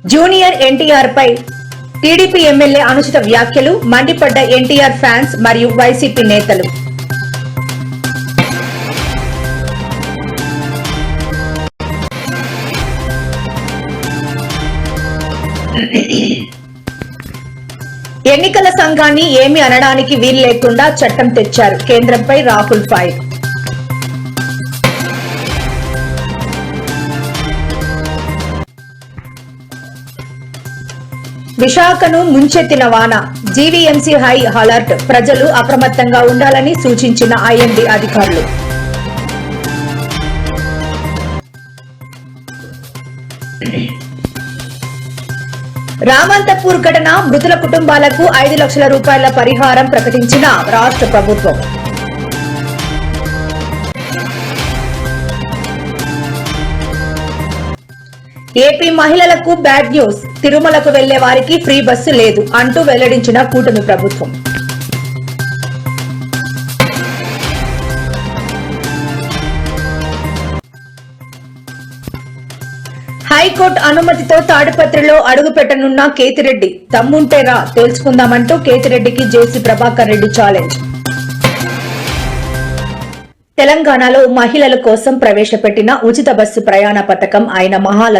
Junior NTR పై TDP MLA అనుచిత వ్యాఖ్యలు, మండిపడ్డ NTR fans మరియు వైసీపీ నేతలు. ఎన్నికల సంఘాన్ని ఏమీ అనడానికి వీలు లేకుండా చట్టం తెచ్చారు. కేంద్రంపై రాహుల్ ఫైర్. విశాఖను ముంచెత్తిన వాన, జీవీఎంసీ హై అలర్ట్, ప్రజలు అప్రమత్తంగా ఉండాలని సూచించిన ఐఎండీ అధికారులు. రామంతపూర్ ఘటన మృతుల కుటుంబాలకు 5 లక్షల రూపాయల పరిహారం ప్రకటించిన రాష్ట్ర ప్రభుత్వం. ఏపీ మహిళలకు బ్యాడ్ న్యూస్, తిరుమలకు వెళ్లే వారికి ఫ్రీ బస్సు లేదు అంటూ వెల్లడించిన కూటమి ప్రభుత్వం. హైకోర్టు అనుమతితో తాడిపత్రిలో అడుగుపెట్టనున్న కేతిరెడ్డి. దమ్ముంటేరా తేల్చుకుందామంటూ కేతిరెడ్డికి జేసీ ప్రభాకర్ రెడ్డి ఛాలెంజ్. తెలంగాణలో మహిళల కోసం ప్రవేశపెట్టిన ఉచిత బస్సు ప్రయాణ పథకం అయిన మహాలక్ష్మి